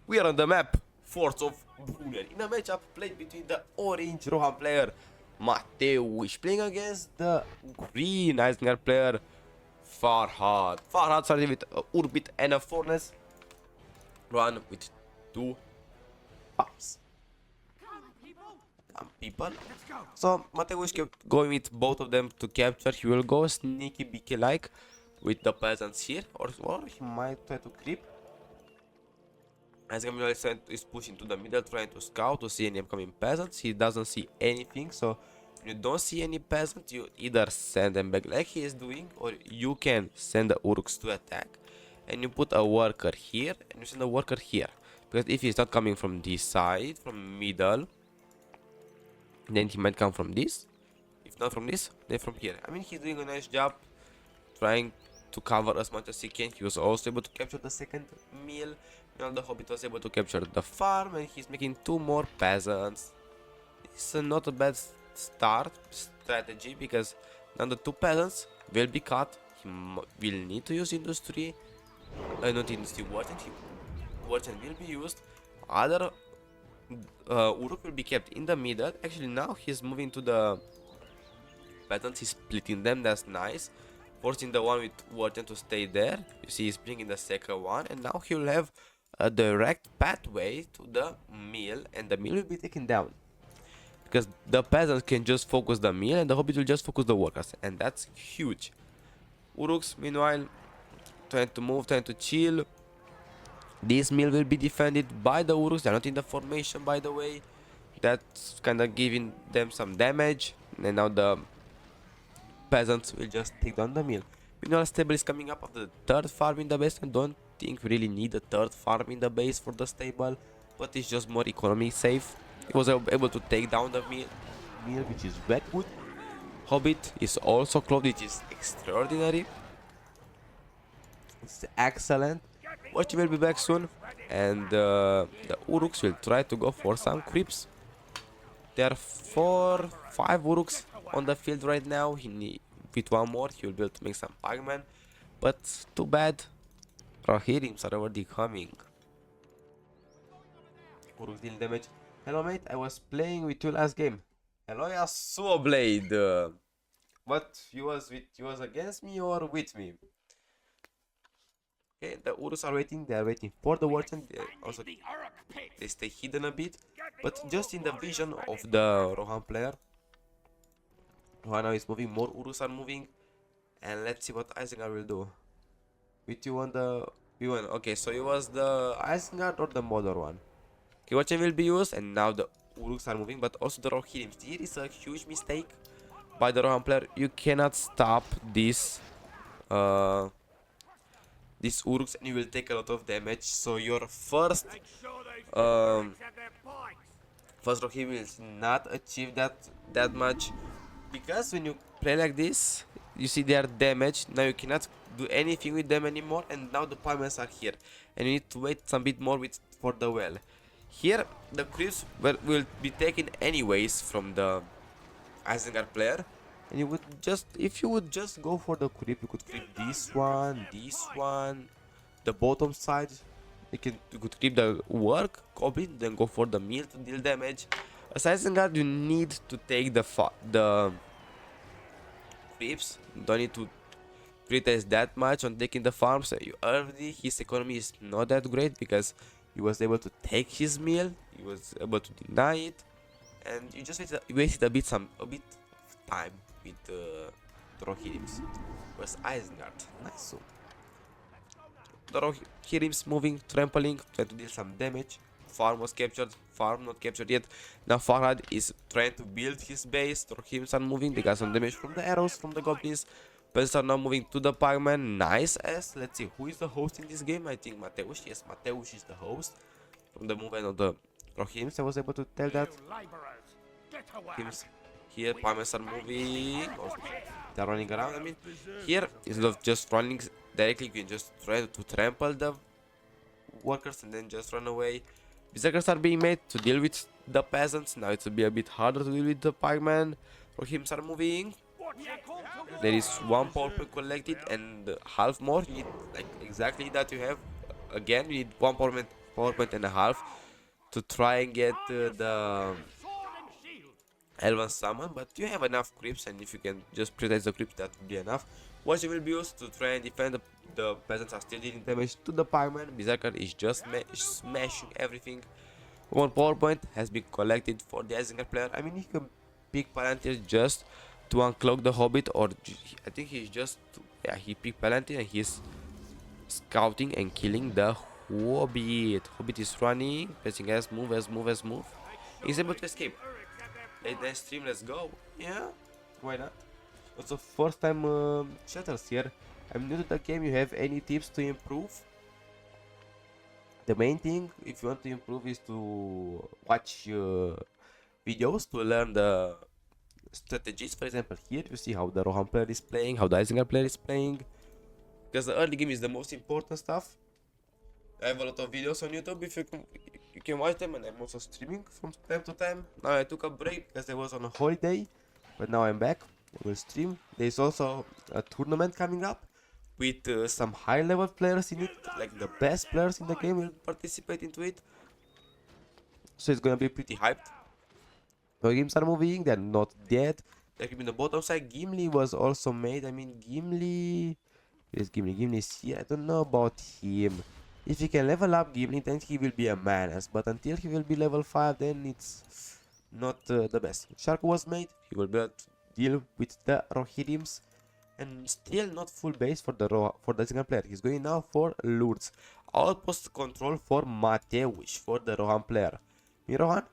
We are on the map, Forts of Brunnen, in a matchup played between the orange Rohan player Mateusz playing against the green Isengard player Farhad. Farhad started with a Urbit and a Furnace, Rohan with two pumps. People. So Mateusz kept going with both of them to capture. He will go sneaky beaky like with the peasants here, or he might try to creep. As Gamil is pushing to the middle, trying to scout to see any upcoming peasants. He doesn't see anything, so when you don't see any peasants, you either send them back like he is doing, or you can send the Uruks to attack, and you put a worker here, and you send a worker here. Because if he's not coming from this side, from middle, then he might come from this. If not from this, then from here. I mean, he's doing a nice job trying to cover as much as he can. He was also able to capture the second meal. Now the Hobbit was able to capture the farm, and he's making two more peasants. It's not a bad start strategy, because now the two peasants will be cut. He will need to use industry, not industry, merchant will be used. Other Uruk will be kept in the middle. Actually, now he's moving to the peasants. He's splitting them. That's nice. Forcing the one with merchant to stay there. You see, he's bringing the second one, and now he will have a direct pathway to the mill, and the mill will be taken down, because the peasants can just focus the mill and the hobbit will just focus the workers, and that's huge. Uruks, meanwhile, trying to move, trying to chill. This mill will be defended by the Uruks. They're not in the formation, by the way. That's kind of giving them some damage, and now the peasants will just take down the mill. Meanwhile, stable is coming up after the third farm in the base. I don't think we really need a third farm in the base for the stable, but it's just more economy safe. He was able to take down the mill, which is very good. Hobbit is also close, which is extraordinary. It's excellent. Watch will be back soon, and the Uruks will try to go for some creeps. There are 4-5 Uruks on the field right now. With one more, he will be able to make some pugmen, but too bad. Rohirrims are already coming. Uruks deal damage. Hello mate, I was playing with you last game. Hello Yasuo Blade. What, you was against me or with me? Okay, the Urus are waiting. They are waiting for the merchant. They stay hidden a bit, but just in the vision of the Rohan player. Rohan now is moving. More Urus are moving, and let's see what Isengard will do. With you on the V1. Okay, so it was the Isengard or the Mother one. Okay, Watchen will be used, and now the Uruks are moving, but also the Rohirrims. Here is a huge mistake by the Rohan player. You cannot stop this these Uruks, and you will take a lot of damage. So your first Rohirrim will not achieve that much, because when you play like this, you see they are damaged. Now you cannot do anything with them anymore, and now the pyramids are here, and you need to wait some bit more for the well. Here the creeps will be taken anyways from the Isengard player, and you would just, if you would just go for the creep, you could creep this one, the bottom side. You could creep the work goblin, then go for the mill to deal damage. As Isengard, you need to take the creeps. Don't need to pretest that much on taking the farms. Already his economy is not that great, because he was able to take his meal, he was able to deny it, and you just wasted a bit of time with the Rohirrims. Whereas Isengard, nice. So the Rohirrims moving, trampling, trying to deal some damage. Farm was captured, farm not captured yet. Now Farhad is trying to build his base. The Rohirrims are moving, they got some damage from the arrows from the goblins. Peasants are now moving to the pugman. Nice as. Let's see who is the host in this game. I think Mateusz. Yes, Mateusz is the host. From the movement of the Rohirrims, I was able to tell that. Here, pugmans are moving. They're running around. I mean, here, instead of just running directly, you can just try to trample the workers and then just run away. Berserkers are being made to deal with the peasants. Now it will be a bit harder to deal with the pugman. Rohirrims are moving. There is one power point collected and half more. You need like exactly that you have. Again, you need one power point power point and a half to try and get the Elven summon, but you have enough creeps, and if you can just prioritize the creeps, that would be enough. What you will be used to try and defend the peasants are still dealing damage to the Pyroman. Berserker is just smashing everything. One power point has been collected for the Isinger player. I mean, he can pick Palantir just to uncloak the Hobbit, or I think he's just yeah, he picked Palantir and he's scouting and killing the Hobbit. Hobbit is running, pressing S, move, S, move, S, move. He's able to escape. Hey, nice stream, let's go. Yeah, why not? Also, first time shuttles here. I'm new to the game. You have any tips to improve? The main thing, if you want to improve, is to watch videos to learn the strategies. For example, here you see how the Rohan player is playing, how the Isinger player is playing. Because the early game is the most important stuff. I have a lot of videos on YouTube. If you can watch them, and I'm also streaming from time to time. Now I took a break because I was on a holiday, but now I'm back. I will stream. There's also a tournament coming up with some high-level players in it, like the best players in the game will participate into it. So it's gonna be pretty hyped. The games are moving, they're not dead. They're in the bottom side. Gimli was also made. I mean, Gimli... Where is Gimli? Gimli is here. I don't know about him. If he can level up Gimli, then he will be a menace. But until he will be level 5, then it's not the best. Shark was made. He will be able to deal with the Rohirrims. And still not full base for the single player. He's going now for Lourdes. Outpost control for Mateusz for the Rohan player. Rohan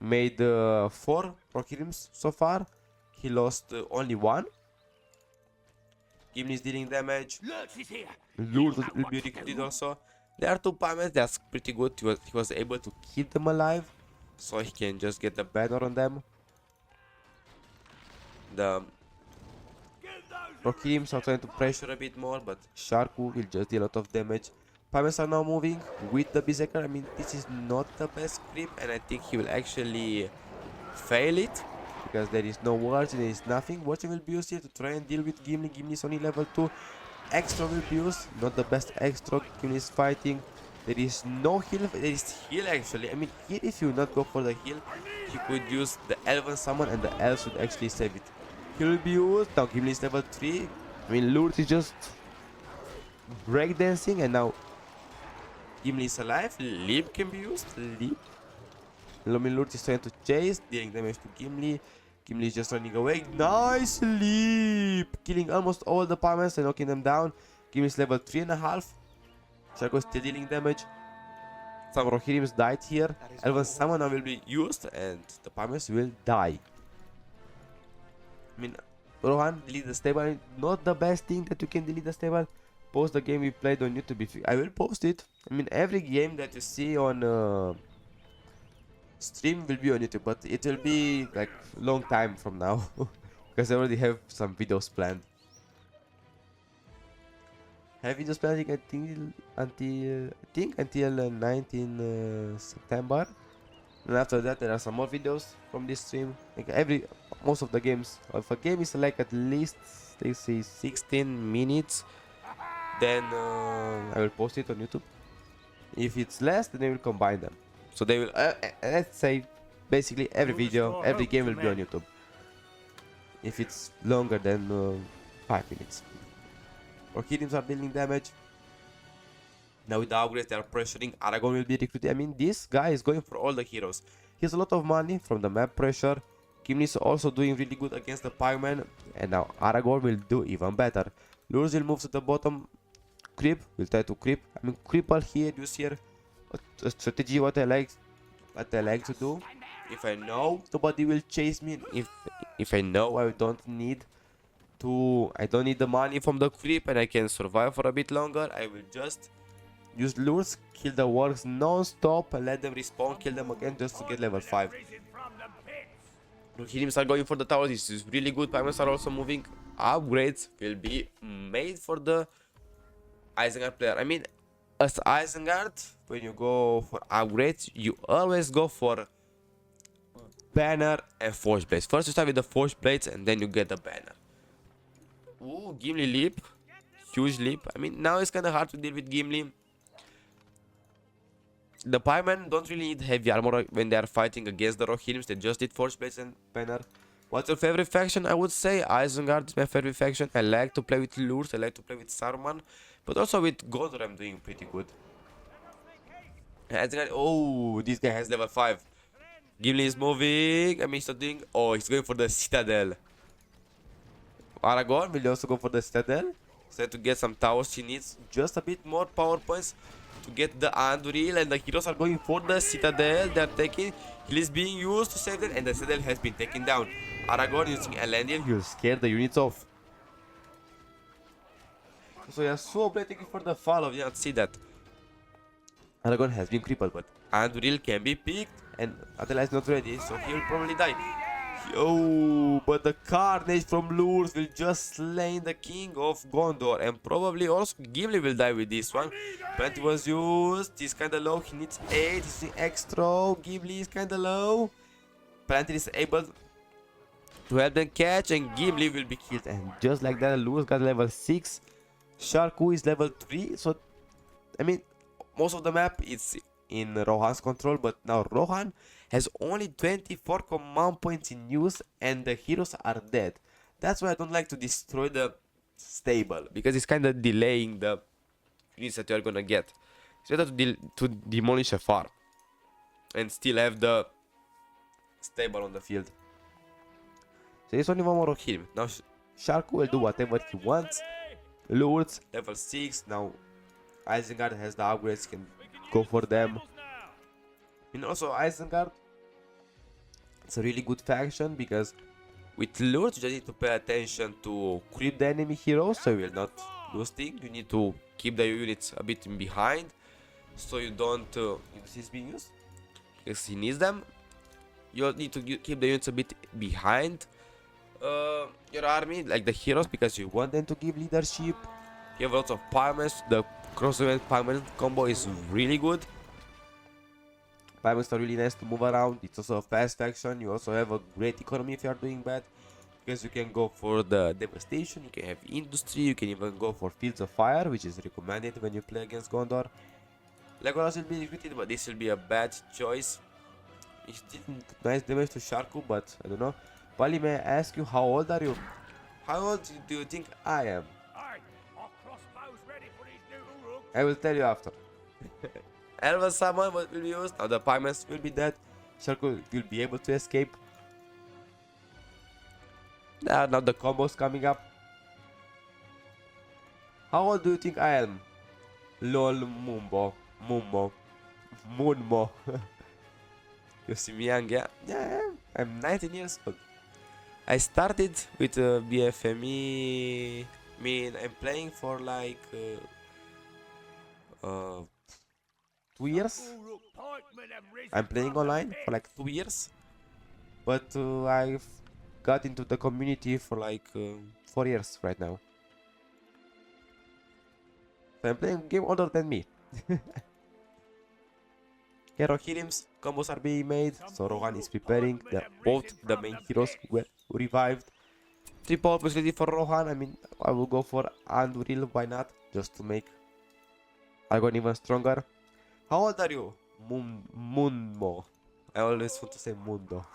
made 4 Rohirrims so far. He lost only 1. Gimli is dealing damage. Lourdes will be recruited also. There are 2 Pamels, that's pretty good. He was able to keep them alive, so he can just get the banner on them. The Rohirrims are trying to pressure a bit more, but Sharku will just deal a lot of damage. Pamels are now moving with the Berserker. I mean, this is not the best creep, and I think he will actually fail it. Because there is no wards, there is nothing. Watching will be used here to try and deal with Gimli. Gimli is only level 2. Extra will be used, not the best extra. Gimli is fighting. There is no heal, there is heal actually. I mean, here if you not go for the heal, you could use the Elven summon and the elves would actually save it. Heal will be used. Now Gimli is level 3. I mean, Lourdes is just breakdancing, and now Gimli is alive. Leap can be used. Leap. Lourdes is trying to chase, dealing damage to Gimli. Gimli is just running away. Nice leap! Killing almost all the Pamels and knocking them down. Gimli is level 3.5. Sharko is still dealing damage. Some Rohirrims died here. Elven Summon will be used and the Pamels will die. I mean, Rohan, delete the stable. Not the best thing that you can delete the stable. Post the game we played on YouTube. I will post it. I mean, every game that you see on stream will be on YouTube, but it will be like long time from now because I already have some videos planned. Have videos planned until 19 September, and after that there are some more videos from this stream. Like most of the games, if a game is like at least they say 16 minutes, then I will post it on YouTube. If it's less, then I will combine them. So they will, let's say, basically every video, every game will be on YouTube. If it's longer than 5 minutes. Rohirrims are dealing damage. Now with the upgrades, they are pressuring. Aragorn will be recruited. I mean, this guy is going for all the heroes. He has a lot of money from the map pressure. Gimli is also doing really good against the Pyroman. And now Aragorn will do even better. Lourdes will move to the bottom. Creep will try to creep. I mean, cripple here, use here. A strategy what I like to do. If I know nobody will chase me, if I know I don't need the money from the creep and I can survive for a bit longer, I will just use lures, kill the wargs non-stop, let them respawn, kill them again just to get level 5. Rohirrims are going for the tower. This is really good. Pyramids are also moving. Upgrades will be made for the Isengard player. I mean, as Isengard, when you go for upgrades, you always go for banner and forge blades. First you start with the forge blades and then you get the banner. Ooh, Gimli leap. Huge leap. I mean, now it's kind of hard to deal with Gimli. The Piemen don't really need heavy armor when they are fighting against the Rohirrims. They just need Forge Blades and Banner. What's your favorite faction? I would say Isengard is my favorite faction. I like to play with Lures, I like to play with Saruman, but also with Gondor I'm doing pretty good. Isengard, oh, this guy has level 5. Gimli is moving. I mean, he's not doing. Oh, he's going for the Citadel. Aragorn will also go for the Citadel. So to get some towers, he needs just a bit more power points to get the Anduril, and the heroes are going for the Citadel. They're taking. Heal is being used to save them, and the Citadel has been taken down. Aragorn using Elendil, he'll scare the units off. So yeah, so waiting for the fall of. You not see that. Aragorn has been crippled, but Anduril can be picked, and Attila is not ready, so he will probably die. Oh, but the Carnage from Lures will just slay the King of Gondor, and probably also Gimli will die with this one. Plenty was used, he's kinda low, he needs 8, he's using extra, Gimli is kinda low. Plenty is able to help them catch, and Gimli will be killed, and just like that, Lures got level 6, Sharku is level 3, so, I mean, most of the map is in Rohan's control, but now Rohan has only 24 command points in use and the heroes are dead. That's why I don't like to destroy the stable, because it's kind of delaying the units that you're gonna get. It's better to demolish a farm and still have the stable on the field. So there's only one more Rohirrim. Now Sharku will do whatever he wants. Lords, level 6. Now Isengard has the upgrades, can go for them. And also Isengard, it's a really good faction, because with Lords you just need to pay attention to creep the enemy heroes, so you will not lose things. You need to keep the units a bit behind, so you don't use his being used, because he needs them. You need to keep the units a bit behind your army, like the heroes, because you want them to give leadership. You have lots of Pyrmans. The crossover Pyrman combo is really good. Pyrmans are really nice to move around. It's also a fast faction. You also have a great economy if you are doing bad, because you can go for the devastation, you can have industry, you can even go for fields of fire, which is recommended when you play against Gondor. Legolas will be defeated, but this will be a bad choice. It's nice damage to Sharku, but I don't know. Pali, may I ask you, how old are you? How old do you think I am? I will tell you after. Elven summon will be used. Now the Pyrmans will be dead. Sharku will be able to escape. Now the combos coming up. How old do you think I am? Lol Mumbo. Munmo. You see me young, yeah? Yeah, I'm 19 years old. I started with BFME. I mean, I'm playing for like 2 years. I'm playing online for like 2 years, but I've got into the community for like 4 years right now. So I'm playing a game older than me. Hero Rohirrim's combos are being made, so Rohan is preparing. Both the main heroes were revived. Triple opportunity for Rohan. I mean, I will go for Anduril, why not? Just to make Aragorn even stronger. How old are you? Munmo. I always want to say Mundo.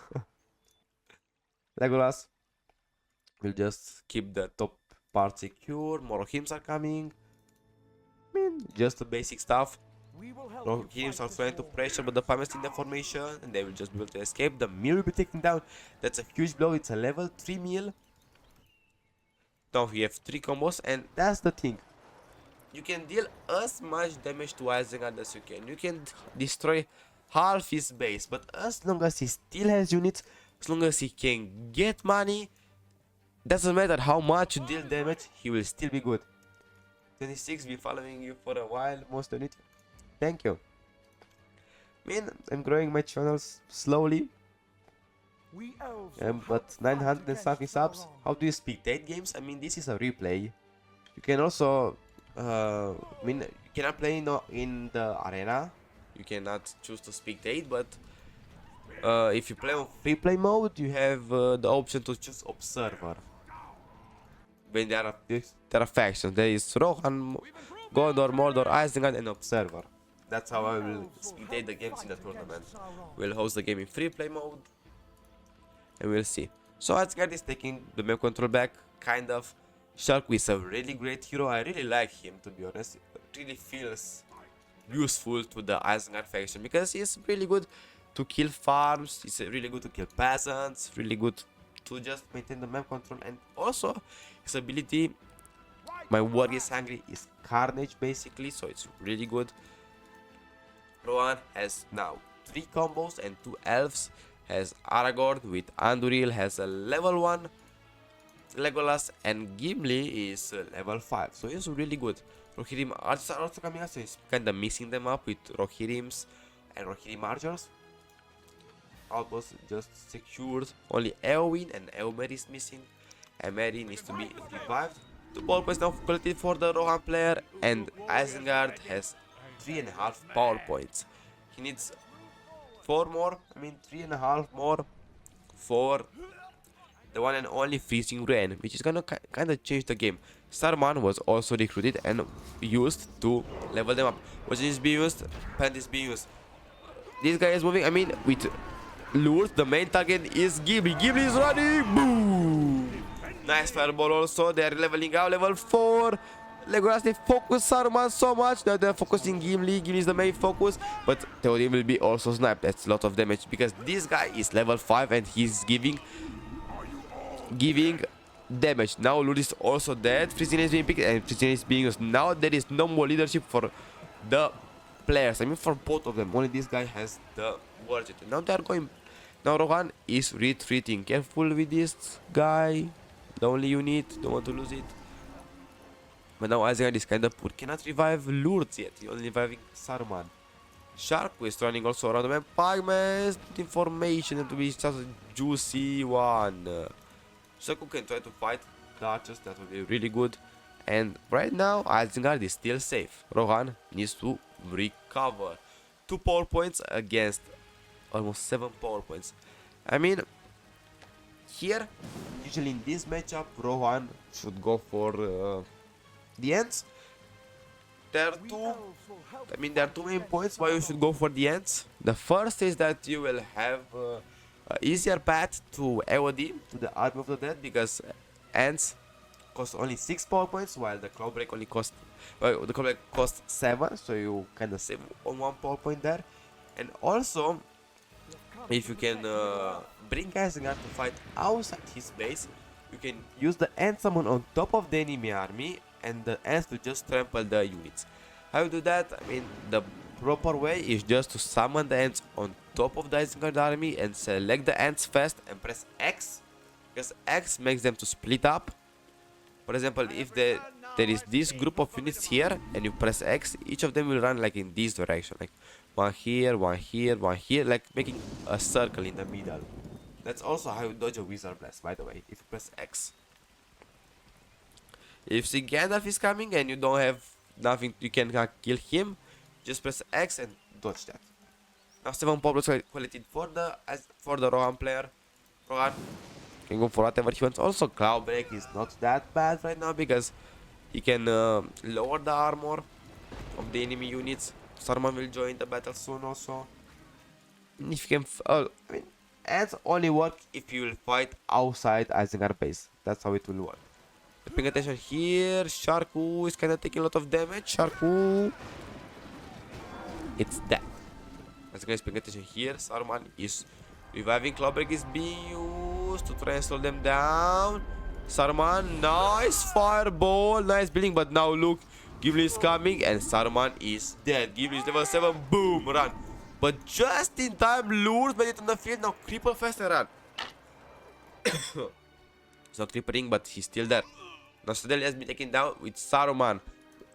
Legolas will just keep the top part secure. More Rohirrims are coming. I mean, just the basic stuff. Rohirrims are trying to pressure, but the Pyrmans in the formation, and they will just be able to escape. The mill will be taken down. That's a huge blow. It's a level 3 mill. Now we have 3 combos, and that's the thing. You can deal as much damage to Isengard as you can. You can destroy half his base, but as long as he still has units, as long as he can get money, doesn't matter how much you deal damage, he will still be good. 26, been following you for a while, most of it. Thank you. I mean, I'm growing my channels slowly. But 900 and something subs. How do you spectate games? I mean, this is a replay. You can also, I mean, you cannot play in the arena. You cannot choose to spectate, but if you play on free play mode, you have the option to choose observer. When there are factions, there is Rohan, Gondor, Mordor, Isengard, and observer. That's how I will spectate the games in the tournament. We'll host the game in free play mode, and we'll see. So Asgard is taking the map control back, kind of. Shark is a really great hero. I really like him, to be honest. It really feels useful to the Asgard faction because he's really good to kill farms. He's really good to kill peasants. Really good to just maintain the map control, and also his ability. My Warg is hungry is Carnage basically, so it's really good. Rohan has now 3 combos and 2 elves. Has Aragorn with Anduril, has a level 1 Legolas, and Gimli is level 5, so he's really good. Rohirrim archers are also coming up, so he's kinda mixing them up with Rohirrims and Rohirrim archers. Outpost just secured, only Eowyn and Eomer is missing, and Mary needs to be revived. 2 power points now collected for the Rohan player, and Isengard has 3.5 power points. He needs 4 more, 3.5 more for the one and only Freezing Rain, which is gonna kinda change the game. Saruman was also recruited and used to level them up. Poison is being used, Pant is being used. This guy is moving, with Lures, the main target is Gimli. Gimli is running, boom! Nice fireball also, they are leveling out, level 4. Legolas, they focus Saruman so much that they're focusing Gimli. Gimli is the main focus, but Theoden will be also sniped. That's a lot of damage because this guy is level 5 and he's giving damage. Now Lud is also dead. Freezing is being picked and Freezing is being used. Now there is no more leadership for the players. For both of them. Only this guy has the word. Now they are going. Now Rohan is retreating. Careful with this guy. The only unit. Don't want to lose it. But now Isengard is kinda poor. Cannot revive Lourdes yet. He only reviving Saruman. Shark is running also around the map. Pygmies, information that will be just a juicy one. Shaku can try to fight the archers, that will be really good. And right now, Isengard is still safe. Rohan needs to recover. 2 power points against almost 7 power points. Here, usually in this matchup, Rohan should go for the ends. There are two main points why you should go for the ends. The first is that you will have an easier path to AOD, to the Army of the Dead, because ends cost only 6 power points, while the Cloudbreak only costs 7, so you kinda save on 1 power point there. And also, if you can bring Isengard to fight outside his base, you can use the End Summon on top of the enemy army and the Ents to just trample the units. How you do that? The proper way is just to summon the Ents on top of the Isengard army and select the Ents fast and press X, because X makes them to split up. For example, if there is this group of units here and you press X, each of them will run like in this direction, like one here, one here, one here, like making a circle in the middle. That's also how you dodge a Wizard Blast, by the way, if you press X. If see Gandalf is coming and you don't have nothing, you can kill him, just press X and dodge that. Now 7 poplars collected for the Rohan player. Rohan can go for whatever he wants. Also, Cloudbreak is not that bad right now because he can lower the armor of the enemy units. Saruman will join the battle soon also. If you can, Ants only work if you will fight outside Isengard base. That's how it will work. Paying attention here. Sharku is kinda taking a lot of damage. Sharku, it's dead. As you guys paying attention here, Saruman is reviving. Cloudbreak is being used to try and slow them down. Saruman, nice fireball, nice building, but now look, Gimli is coming and Saruman is dead. Gimli is level 7, boom, run. But just in time, Lures made it on the field. Now cripple fast and run. It's not crippling, but he's still there. Now Citadel has been taken down with Saruman.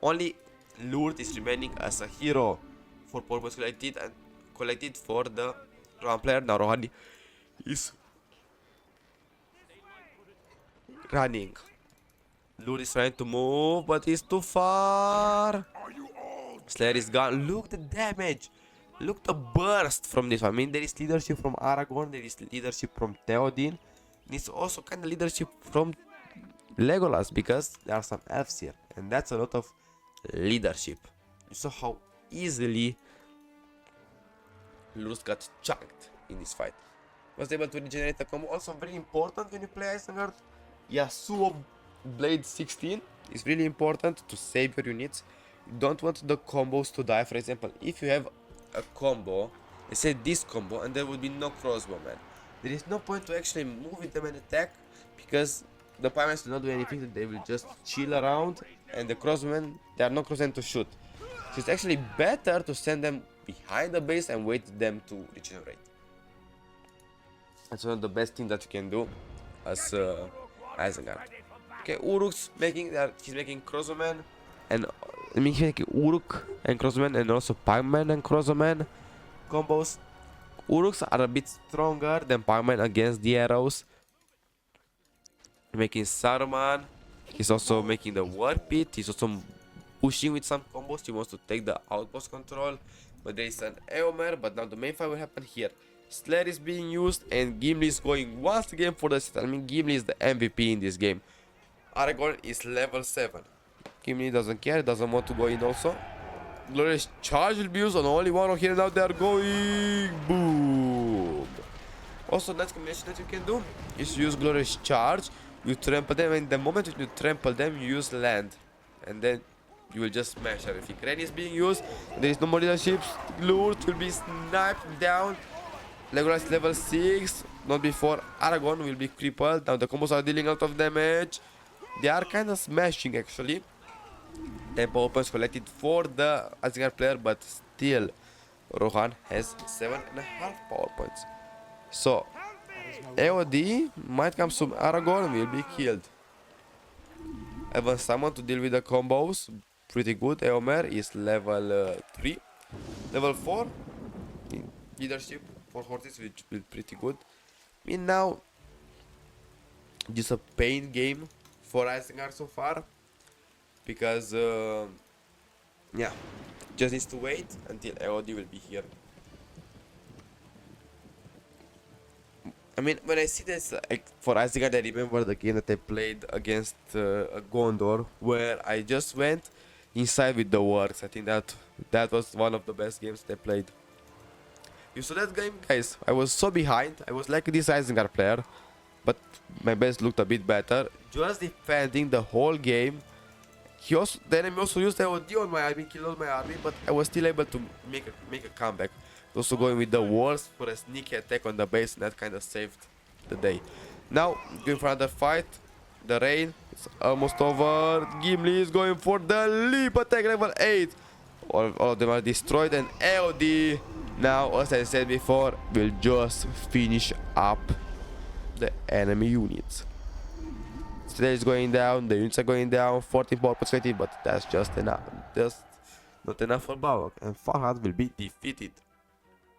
Only Lures is remaining as a hero. 4 power points collected for the Rohan player. Now Rohan is running. Lure is trying to move, but he's too far. Slayer is gone. Look the damage. Look the burst from this one. There is leadership from Aragorn. There is leadership from Theoden. And it's also kind of leadership from Legolas, because there are some elves here. And that's a lot of leadership. You saw how easily Lurks got chunked in this fight. Was able to regenerate a combo. Also very important when you play Isengard. Yasuo Blade 16 is really important to save your units. You don't want the combos to die. For example, if you have a combo, let's say this combo, and there would be no crossbowman, there is no point to actually move with them and attack, because the pyramids do not do anything. They will just chill around, and the crossbowmen, there are no crossbowmen to shoot. So it's actually better to send them behind the base and wait them to regenerate. That's one of the best things that you can do as Isengard. Okay, Uruk's he's making crossbowman, and he's making Uruk and crossbowman, and also pyramids and crossbowman combos. Uruks are a bit stronger than pyramids against the arrows. Making Saruman. He's also making the war pit. He's also pushing with some combos. He wants to take the outpost control, but there is an Eomer. But now the main fight will happen here. Slayer is being used, and Gimli is going once again for the Citadel. I mean, Gimli is the MVP in this game. Aragorn is level 7. Gimli doesn't care, doesn't want to go in also. Glorious Charge will be used on only one here. Now they are going. Boom. Also, next combination that you can do is use Glorious Charge. You trample them, and the moment you trample them, you use land. And then you will just smash everything. Rain is being used. There is no more leaderships. Lurks will be sniped down. Legolas level 6. Not before Aragorn will be crippled. Now the combos are dealing a lot of damage. They are kind of smashing actually. 10 power points collected for the Isengard player, but still Rohan has 7.5 power points. So AOD might come soon. Aragorn will be killed. Even someone to deal with the combos. Pretty good. Eomer is level 3. Level 4 leadership for horses, which will be pretty good. I mean, now just a pain game for Isengard so far, because yeah, just needs to wait until AOD will be here. I mean, when I see this for Isengard, I remember the game that I played against Gondor, where I just went inside with the works. I think that was one of the best games that I played. You saw that game, guys? I was so behind. I was like this Isengard player, but my base looked a bit better. Just defending the whole game. The enemy also used AOD on my army, killed all my army, but I was still able to make a comeback. Also going with the walls for a sneaky attack on the base, and that kind of saved the day. Now, going for another fight. The rain is almost over. Gimli is going for the leap attack, level 8. All of them are destroyed, and AOD, now, as I said before, will just finish up the enemy units. Citadel is going down, the units are going down, 14 power perspective, but that's just enough. Just not enough for Balrog, and Farhad will be defeated.